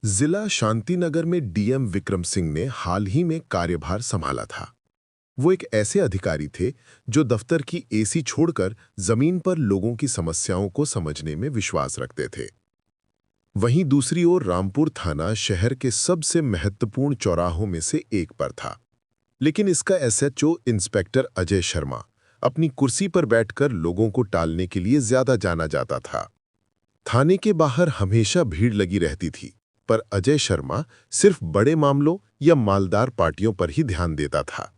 जिला शांतिनगर में डीएम विक्रम सिंह ने हाल ही में कार्यभार संभाला था। वो एक ऐसे अधिकारी थे जो दफ्तर की एसी छोड़कर जमीन पर लोगों की समस्याओं को समझने में विश्वास रखते थे। वहीं दूसरी ओर रामपुर थाना शहर के सबसे महत्वपूर्ण चौराहों में से एक पर था। लेकिन इसका एसएचओ इंस्पेक्टर अजय शर्मा अपनी कुर्सी पर बैठकर लोगों को टालने के लिए ज्यादा जाना जाता था। थाने के बाहर हमेशा भीड़ लगी रहती थी, पर अजय शर्मा सिर्फ बड़े मामलों या मालदार पार्टियों पर ही ध्यान देता था।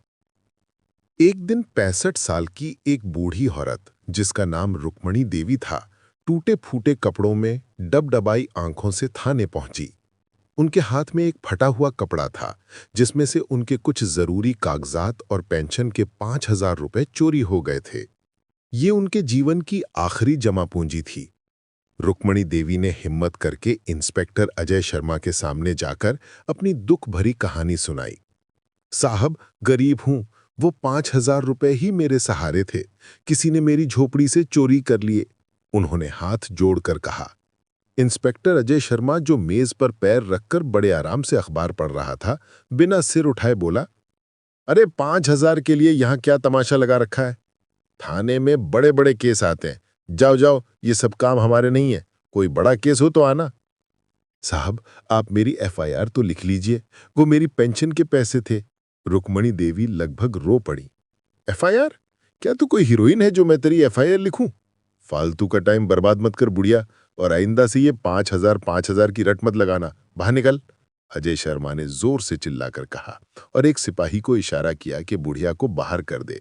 एक दिन 65 साल की एक बूढ़ी औरत, जिसका नाम रुक्मणी देवी था, टूटे फूटे कपड़ों में डबडबाई आंखों से थाने पहुंची। उनके हाथ में एक फटा हुआ कपड़ा था, जिसमें से उनके कुछ जरूरी कागजात और पेंशन के 5,000 रुपए चोरी हो गए थे। ये उनके जीवन की आखिरी जमा पूंजी थी। रुक्मणी देवी ने हिम्मत करके इंस्पेक्टर अजय शर्मा के सामने जाकर अपनी दुख भरी कहानी सुनाई। साहब, गरीब हूं, वो 5,000 रुपए ही मेरे सहारे थे। किसी ने मेरी झोपड़ी से चोरी कर लिए, उन्होंने हाथ जोड़कर कहा। इंस्पेक्टर अजय शर्मा, जो मेज पर पैर रखकर बड़े आराम से अखबार पढ़ रहा था, बिना सिर उठाए बोला, अरे 5,000 के लिए यहां क्या तमाशा लगा रखा है? थाने में बड़े बड़े केस आते हैं। जाओ जाओ, ये सब काम हमारे नहीं है। कोई बड़ा केस हो तो आना। साहब, आप मेरी एफआईआर तो लिख लीजिए, वो मेरी पेंशन के पैसे थे। रुक्मणी देवी लगभग रो पड़ी। एफआईआर? क्या तू कोई हीरोइन है जो मैं तेरी एफआईआर लिखूं? फालतू का टाइम बर्बाद मत कर बुढ़िया, और आइंदा से ये 5,000 की रट मत लगाना। बाहर निकल। अजय शर्मा ने जोर से चिल्लाकर कहा और एक सिपाही को इशारा किया कि बुढ़िया को बाहर कर दे।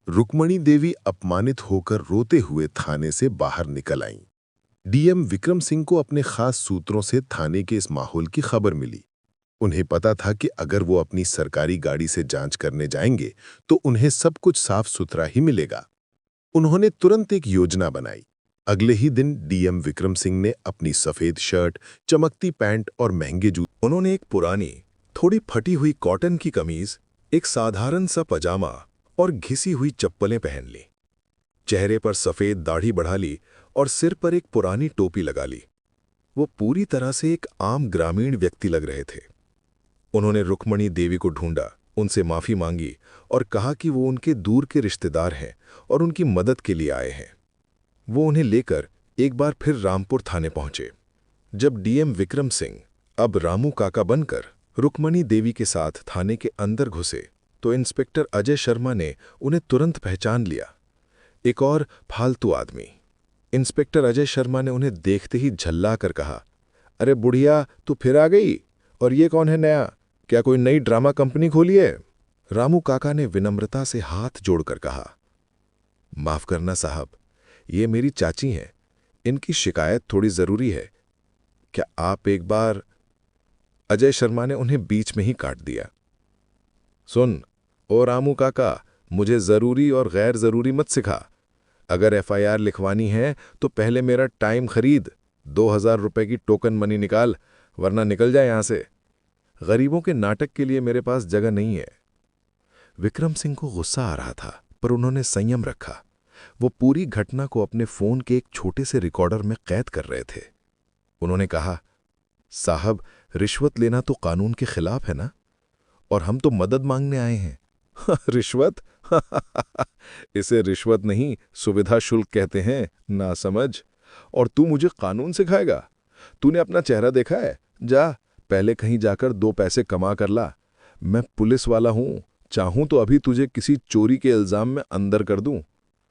रुक्मणी देवी अपमानित होकर रोते हुए थाने से बाहर निकल आईं। डीएम विक्रम सिंह को अपने खास सूत्रों से थाने के इस माहौल की खबर मिली। उन्हें पता था कि अगर वो अपनी सरकारी गाड़ी से जांच करने जाएंगे तो उन्हें सब कुछ साफ सुथरा ही मिलेगा। उन्होंने तुरंत एक योजना बनाई। अगले ही दिन डीएम विक्रम सिंह ने अपनी सफेद शर्ट, चमकती पैंट और महंगे जूते, उन्होंने एक पुरानी, थोड़ी फटी हुई कॉटन की कमीज, एक साधारण सा पजामा और घिसी हुई चप्पलें पहन ली। चेहरे पर सफेद दाढ़ी बढ़ा ली और सिर पर एक पुरानी टोपी लगा ली। वो पूरी तरह से एक आम ग्रामीण व्यक्ति लग रहे थे। उन्होंने रुक्मणी देवी को ढूंढा, उनसे माफी मांगी और कहा कि वो उनके दूर के रिश्तेदार हैं और उनकी मदद के लिए आए हैं। वो उन्हें लेकर एक बार फिर रामपुर थाने पहुंचे। जब डीएम विक्रम सिंह, अब रामू काका बनकर, रुक्मणी देवी के साथ थाने के अंदर घुसे तो इंस्पेक्टर अजय शर्मा ने उन्हें तुरंत पहचान लिया। एक और फालतू आदमी। इंस्पेक्टर अजय शर्मा ने उन्हें देखते ही झल्ला कर कहा, अरे बुढ़िया, तू फिर आ गई? और ये कौन है नया? क्या कोई नई ड्रामा कंपनी खोली है? रामू काका ने विनम्रता से हाथ जोड़कर कहा, माफ करना साहब, ये मेरी चाची हैं। इनकी शिकायत थोड़ी जरूरी है। क्या आप एक बार? अजय शर्मा ने उन्हें बीच में ही काट दिया। सुन, ओ रामू काका, मुझे जरूरी और गैर जरूरी मत सिखा। अगर एफआईआर लिखवानी है तो पहले मेरा टाइम खरीद, 2,000 रुपए की टोकन मनी निकाल, वरना निकल जाए यहां से। गरीबों के नाटक के लिए मेरे पास जगह नहीं है। विक्रम सिंह को गुस्सा आ रहा था, पर उन्होंने संयम रखा। वो पूरी घटना को अपने फोन के एक छोटे से रिकॉर्डर में कैद कर रहे थे। उन्होंने कहा, साहब, रिश्वत लेना तो कानून के खिलाफ है ना, और हम तो मदद मांगने आए हैं। रिश्वत? इसे रिश्वत नहीं, सुविधा शुल्क कहते हैं, ना समझ। और तू मुझे कानून सिखाएगा? तूने अपना चेहरा देखा है? जा, पहले कहीं जाकर 2 पैसे कमा कर ला। मैं पुलिस वाला हूं, चाहूं तो अभी तुझे किसी चोरी के इल्जाम में अंदर कर दूं।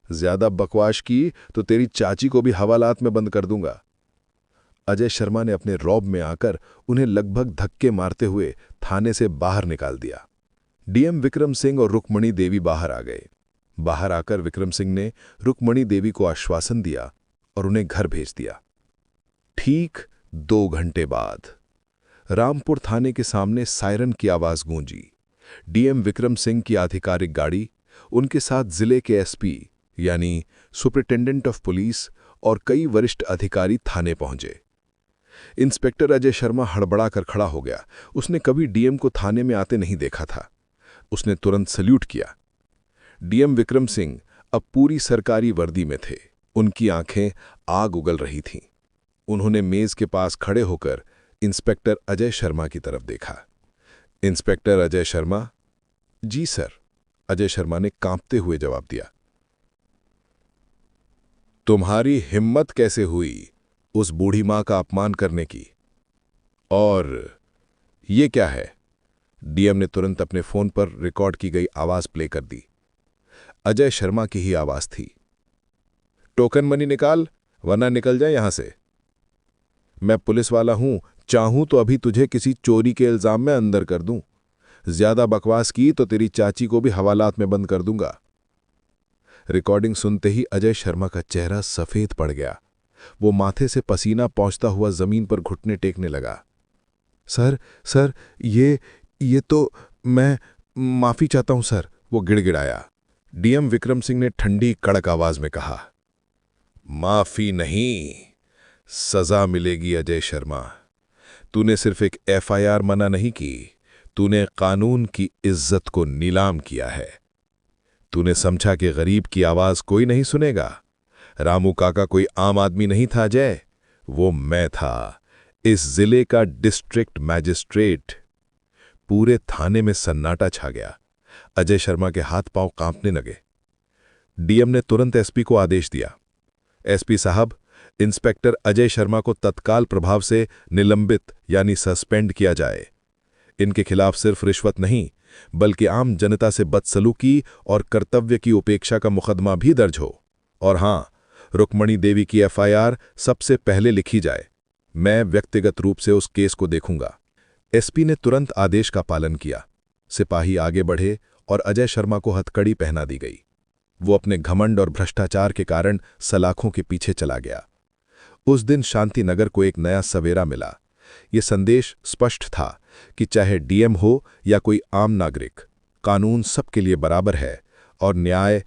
ज्यादा बकवास की तो तेरी चाची को भी हवालात में बंद कर दूंगा। अजय शर्मा ने अपने रौब में आकर उन्हें लगभग धक्के मारते हुए थाने से बाहर निकाल दिया। डीएम विक्रम सिंह और रुक्मणी देवी बाहर आ गए। बाहर आकर विक्रम सिंह ने रुक्मणी देवी को आश्वासन दिया और उन्हें घर भेज दिया। ठीक 2 घंटे बाद रामपुर थाने के सामने सायरन की आवाज गूंजी। डीएम विक्रम सिंह की आधिकारिक गाड़ी, उनके साथ जिले के एसपी यानी सुपरिटेंडेंट ऑफ पुलिस और कई वरिष्ठ अधिकारी थाने पहुंचे। इंस्पेक्टर अजय शर्मा हड़बड़ाकर खड़ा हो गया। उसने कभी डीएम को थाने में आते नहीं देखा था। उसने तुरंत सल्यूट किया। डीएम विक्रम सिंह अब पूरी सरकारी वर्दी में थे। उनकी आंखें आग उगल रही थीं। उन्होंने मेज के पास खड़े होकर इंस्पेक्टर अजय शर्मा की तरफ देखा। इंस्पेक्टर अजय शर्मा? जी सर, अजय शर्मा ने कांपते हुए जवाब दिया। तुम्हारी हिम्मत कैसे हुई उस बूढ़ी मां का अपमान करने की? और ये क्या है? डीएम ने तुरंत अपने फोन पर रिकॉर्ड की गई आवाज प्ले कर दी। अजय शर्मा की ही आवाज थी। टोकन मनी निकाल, वरना निकल जाए यहां से। मैं पुलिस वाला हूं, चाहूं तो अभी तुझे किसी चोरी के इल्जाम में अंदर कर दूं। ज्यादा बकवास की तो तेरी चाची को भी हवालात में बंद कर दूंगा। रिकॉर्डिंग सुनते ही अजय शर्मा का चेहरा सफेद पड़ गया। वो माथे से पसीना पहुंचता हुआ जमीन पर घुटने टेकने लगा। सर, ये तो मैं माफी चाहता हूं सर, वो गिड़गिड़ाया। डीएम विक्रम सिंह ने ठंडी कड़क आवाज में कहा, माफी नहीं, सजा मिलेगी अजय शर्मा। तूने सिर्फ एक एफआईआर मना नहीं की, तूने कानून की इज्जत को नीलाम किया है। तूने समझा कि गरीब की आवाज कोई नहीं सुनेगा। रामू काका कोई आम आदमी नहीं था अजय, वो मैं था, इस जिले का डिस्ट्रिक्ट मैजिस्ट्रेट। पूरे थाने में सन्नाटा छा गया। अजय शर्मा के हाथ पांव कांपने लगे। डीएम ने तुरंत एसपी को आदेश दिया, एसपी साहब, इंस्पेक्टर अजय शर्मा को तत्काल प्रभाव से निलंबित यानी सस्पेंड किया जाए। इनके खिलाफ सिर्फ रिश्वत नहीं, बल्कि आम जनता से बदसलूकी और कर्तव्य की उपेक्षा का मुकदमा भी दर्ज हो। और हां, रुक्मणी देवी की एफआईआर सबसे पहले लिखी जाए। मैं व्यक्तिगत रूप से उस केस को देखूंगा। एसपी ने तुरंत आदेश का पालन किया। सिपाही आगे बढ़े और अजय शर्मा को हथकड़ी पहना दी गई। वो अपने घमंड और भ्रष्टाचार के कारण सलाखों के पीछे चला गया। उस दिन शांतिनगर को एक नया सवेरा मिला। ये संदेश स्पष्ट था कि चाहे डीएम हो या कोई आम नागरिक, कानून सबके लिए बराबर है और न्याय